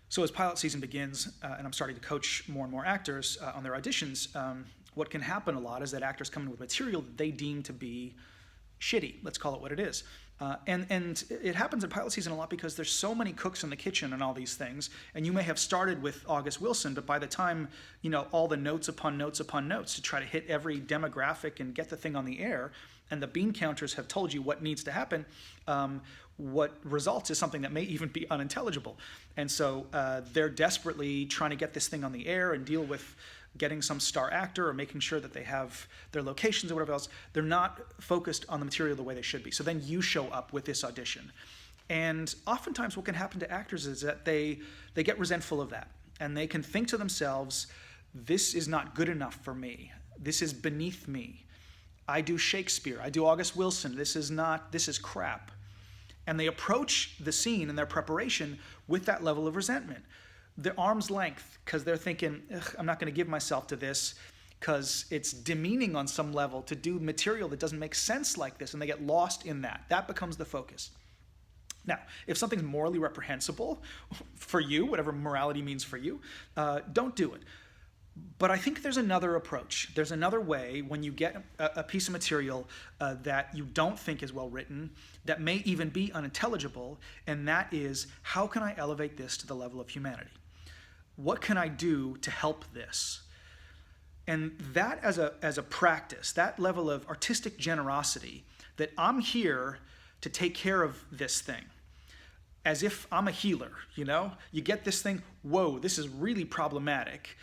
So as pilot season begins, and I'm starting to coach more and more actors on their auditions, what can happen a lot is that actors come in with material that they deem to be shitty. Let's call it what it is. And it happens in pilot season a lot because there's so many cooks in the kitchen and all these things. And you may have started with August Wilson, but by the time, all the notes upon notes upon notes to try to hit every demographic and get the thing on the air, and the bean counters have told you what needs to happen, what results is something that may even be unintelligible. And so they're desperately trying to get this thing on the air and deal with getting some star actor or making sure that they have their locations or whatever else. They're not focused on the material the way they should be. So then you show up with this audition. And oftentimes what can happen to actors is that they get resentful of that. And they can think to themselves, this is not good enough for me. This is beneath me. I do Shakespeare. I do August Wilson. This is crap. And they approach the scene and their preparation with that level of resentment. They're arm's length because they're thinking, I'm not going to give myself to this because it's demeaning on some level to do material that doesn't make sense like this, and they get lost in that. That becomes the focus. Now, if something's morally reprehensible for you, whatever morality means for you, don't do it. But I think there's another approach. There's another way when you get a piece of material that you don't think is well written, that may even be unintelligible, and that is, how can I elevate this to the level of humanity? What can I do to help this? And that as a practice, that level of artistic generosity, that I'm here to take care of this thing, as if I'm a healer, You get this thing, whoa, this is really problematic,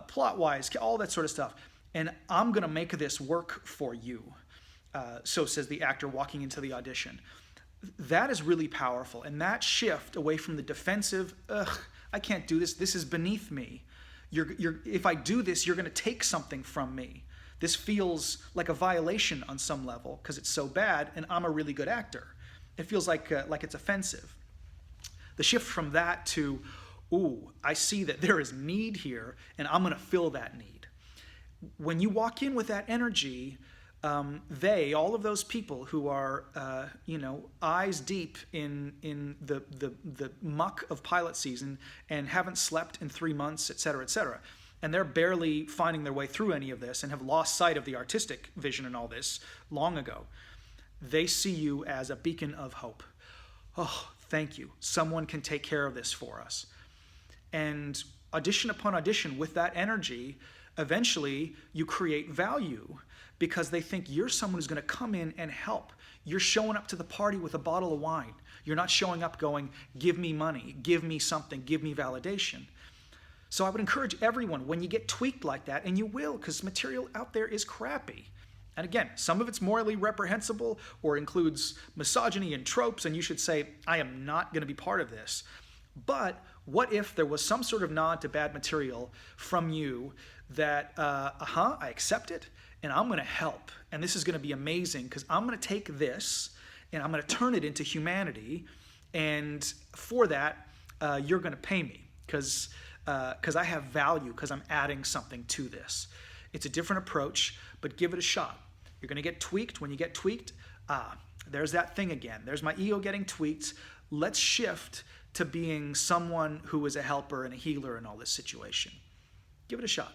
plot-wise, all that sort of stuff, and I'm going to make this work for you. So says the actor walking into the audition. That is really powerful, and that shift away from the defensive, I can't do this, this is beneath me. If I do this, you're going to take something from me. This feels like a violation on some level because it's so bad, and I'm a really good actor. It feels like it's offensive. The shift from that to, ooh, I see that there is need here, and I'm going to fill that need. When you walk in with that energy, all of those people who are, eyes deep in the muck of pilot season and haven't slept in 3 months, et cetera, and they're barely finding their way through any of this and have lost sight of the artistic vision and all this long ago, they see you as a beacon of hope. Oh, thank you. Someone can take care of this for us. And audition upon audition with that energy, eventually you create value because they think you're someone who's going to come in and help. You're showing up to the party with a bottle of wine. You're not showing up going, give me money, give me something, give me validation. So I would encourage everyone, when you get tweaked like that, and you will, because material out there is crappy. And again, some of it's morally reprehensible or includes misogyny and tropes, and you should say, I am not going to be part of this. But what if there was some sort of nod to bad material from you that, I accept it, and I'm going to help, and this is going to be amazing because I'm going to take this and I'm going to turn it into humanity, and for that, you're going to pay me because I have value, because I'm adding something to this. It's a different approach, but give it a shot. You're going to get tweaked. When you get tweaked, there's that thing again. There's my ego getting tweaked. Let's shift to being someone who is a helper and a healer in all this situation. Give it a shot.